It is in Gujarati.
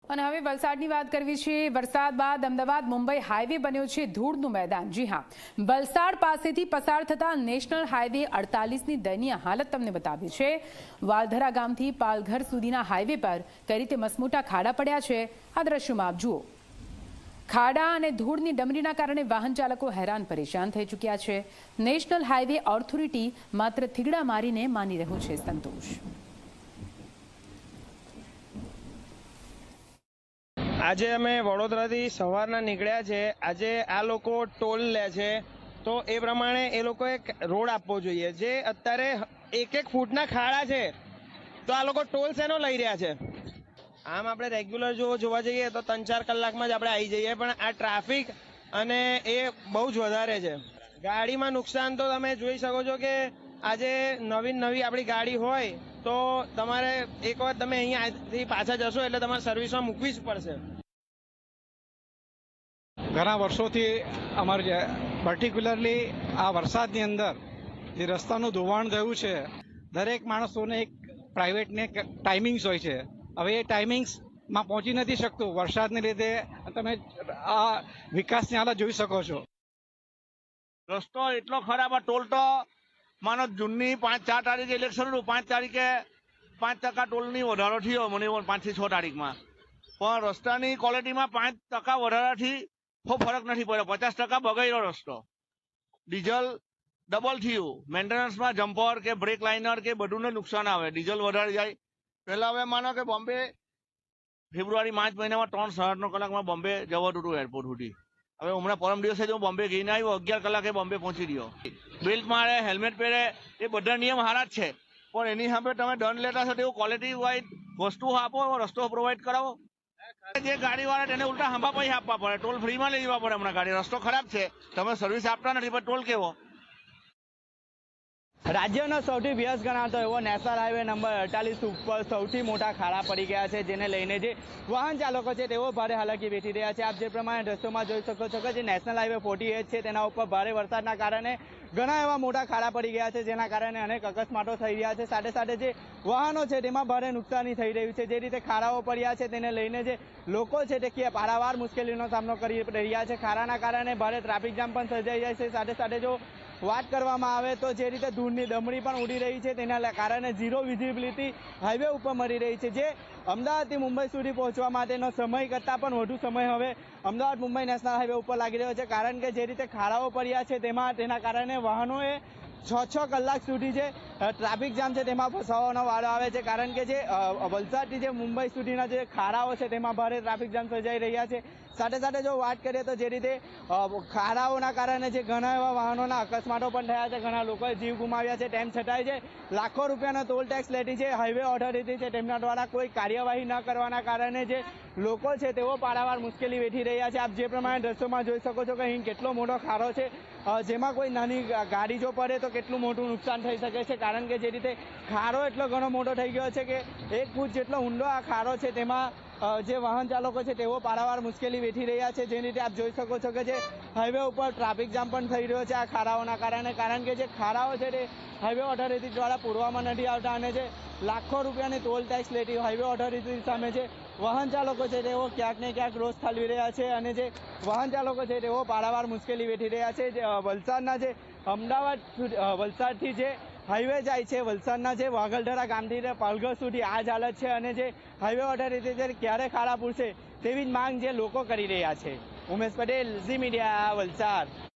અને હવે વલસાડની વાત કરવી છે। વરસાદ બાદ અમદાવાદ મુંબઈ હાઈવે બન્યો છે ધૂળનું મેદાન। જી હા, વલસાડ પાસેથી પસાર થતા નેશનલ હાઈવે 48ની દયનીય હાલત તમને બતાવી છે। વાલધરા ગામથી પાલઘર સુધીના હાઈવે પર કઈ રીતે મસમોટા ખાડા પડ્યા છે આ દ્રશ્યોમાં આપ જુઓ। ખાડા અને ધૂળની ડમરીના કારણે વાહન ચાલકો હેરાન પરેશાન થઈ ચૂક્યા છે। નેશનલ હાઈવે ઓથોરિટી માત્ર થીગડા મારીને માની રહ્યું છે સંતોષ। આજે અમે વડોદરાથી સવારના નીકળ્યા છે। આજે આ લોકો ટોલ લે છે તો એ પ્રમાણે એ લોકોએ રોડ આપવો જોઈએ। જે અત્યારે એક ફૂટના ખાડા છે તો આ લોકો ટોલ શેનો લઈ રહ્યા છે? આમ આપણે રેગ્યુલર જોવા જઈએ તો 3-4 કલાકમાં જ આપણે આવી જઈએ, પણ આ ટ્રાફિક અને એ બહુ જ વધારે છે। ગાડીમાં નુકસાન તો તમે જોઈ શકો છો કે આજે નવી આપણી ગાડી હોય તો તમારે એક વખત તમે અહીંયાથી પાછા જશો એટલે તમારે સર્વિસમાં મૂકવી જ પડશે। ઘણા વર્ષોથી અમારે પર્ટિક્યુલરલી આ વરસાદની અંદર જે રસ્તાનું ધોવાણ થયું છે, દરેક માણસોને એક પ્રાઇવેટને ટાઈમિંગ્સ હોય છે। હવે એ ટાઈમિંગ્સમાં પહોંચી નથી શકતું વરસાદને લીધે। તમે આ વિકાસની હાલત જોઈ શકો છો। રસ્તો એટલો ખરાબ, આ ટોલ તો માનો જૂનની 4 તારીખે ઇલેક્શન હતું, 5 તારીખે 5% ટોલની વધારો થયો મને 5 થી 6 તારીખમાં, પણ રસ્તાની ક્વોલિટીમાં 5% વધારાથી ખૂબ ફરક નથી પડ્યો। 50% બગડ્યો રસ્તો। ડીઝલ ડબલ થયું, મેન્ટેનન્સમાં જમ્પર કે બ્રેક લાઇનર કે બધુંને નુકસાન આવે, ડીઝલ વધારે જાય। પહેલા હવે માનો કે બોમ્બે ફેબ્રુઆરી માર્ચ મહિનામાં 3-3.5 કલાકમાં બોમ્બે જવાતું હતું એરપોર્ટ સુધી। હવે હમણાં પરમ દિવસે હું બોમ્બે ગઈને આવ્યો, 11 કલાકે બોમ્બે પહોંચી ગયો। બેલ્ટ મારે, હેલ્મેટ પહેરે, એ બધા નિયમ સારા જ છે, પણ એની સામે તમે દંડ લેતા છો તેવું ક્વોલિટી વાઇઝ વસ્તુ આપો, રસ્તો પ્રોવાઈડ કરાવો। જે ગાડીવાળા તેને ઉલટા હંભા પૈસા આપવા પડે, ટોલ ફ્રીમાં લઈ જવા પડે। હમણાં ગાડી રસ્તો ખરાબ છે, તમે સર્વિસ આપતા નથી પણ ટોલ કેવો? રાજ્યનો સૌથી વ્યસ્ત ગણાતો એવો નેશનલ હાઈવે નંબર 48 ઉપર સૌથી મોટા ખાડા પડી ગયા છે, જેને લઈને જે વાહન ચાલકો છે તેઓ ભારે હાલાકી વેઠી રહ્યા છે। આપ જે પ્રમાણે દ્રશ્યોમાં જોઈ શકો છો કે જે નેશનલ હાઈવે 48 છે તેના ઉપર ભારે વરસાદના કારણે ઘણા એવા મોટા ખાડા પડી ગયા છે, જેના કારણે અનેક અકસ્માતો થઈ રહ્યા છે। સાથે સાથે જે વાહનો છે તેમાં ભારે નુકસાની થઈ રહ્યું છે। જે રીતે ખાડાઓ પડ્યા છે તેને લઈને જે લોકો છે તે પારાવાર મુશ્કેલીનો સામનો કરી રહ્યા છે। ખાડાના કારણે ભારે ટ્રાફિક જામ પણ સર્જાઈ જાય છે। સાથે સાથે જો વાત કરવામાં આવે તો જે રીતે ધૂળની ડમરી પણ ઉડી રહી છે, તેના કારણે ઝીરો વિઝિબિલિટી હાઈવે ઉપર મળી રહી છે। જે અમદાવાદથી મુંબઈ સુધી પહોંચવા માટેનો સમય કરતાં પણ વધુ સમય હવે અમદાવાદ મુંબઈ નેશનલ હાઈવે ઉપર લાગી રહ્યો છે, કારણ કે જે રીતે ખાડાઓ પડ્યા છે તેના કારણે વાહનોએ 6 કલાક સુધી જે ટ્રાફિક જામ છે તેમાં ફસાવાનો વારો આવે છે। કારણ કે જે વલસાડથી જે મુંબઈ સુધીના જે ખાડાઓ છે તેમાં ભારે ટ્રાફિક જામ સર્જાઈ રહ્યા છે। સાથે સાથે જો વાત કરીએ તો જે રીતે ખાડાઓના કારણે જે ઘણા એવા વાહનોના અકસ્માતો પણ થયા છે, ઘણા લોકોએ જીવ ગુમાવ્યા છે। તેમ છતાંય જે લાખો રૂપિયાનો ટોલ ટેક્સ લેતી છે હાઈવે ઓથોરિટી છે, તેમના દ્વારા કોઈ કાર્યવાહી ન કરવાના કારણે જે લોકો છે તેઓ પારાવાર મુશ્કેલી વેઠી રહ્યા છે। આપ જે પ્રમાણે દ્રશ્યોમાં જોઈ શકો છો કે અહીં કેટલો મોટો ખાડો છે, જેમાં કોઈ નાની ગાડી જો પડે તો કેટલું મોટું નુકસાન થઈ શકે છે। કારણ કે જે રીતે ખાડો એટલો ઘણો મોટો થઈ ગયો છે કે 1 ફૂટ જેટલો ઊંડો આ ખાડો છે, તેમાં જે વાહન ચાલકો છે તેઓ પારાવાર મુશ્કેલી વેઠી રહ્યા છે। જે રીતે આપ જોઈ શકો છો કે જે હાઈવે ઉપર ટ્રાફિક જામ પણ થઈ રહ્યો છે આ ખાડાઓના કારણે, કારણ કે જે ખાડાઓ છે તે હાઈવે ઓથોરિટી દ્વારા પૂરવામાં નથી આવતા, અને જે લાખો રૂપિયાની ટોલ ટેક્સ લેતી હાઈવે ઓથોરિટી સામે જે વાહન ચાલકો છે તેઓ ક્યાંક ને ક્યાંક રોષ ઠાલવી રહ્યા છે, અને જે વાહન ચાલકો છે તેઓ પારાવાર મુશ્કેલી વેઠી રહ્યા છે। વલસાડના જે વલસાડથી જે હાઈવે જાય છે, વલસાડના જે વાગલધરા ગામથી પાલઘર સુધી આ જ હાલત છે, અને જે હાઈવે ઓથોરિટી ક્યારે ખાડા પૂરશે તેવી જ માંગ જે લોકો કરી રહ્યા છે। ઉમેશ પટેલ, ઝી મીડિયા, વલસાડ।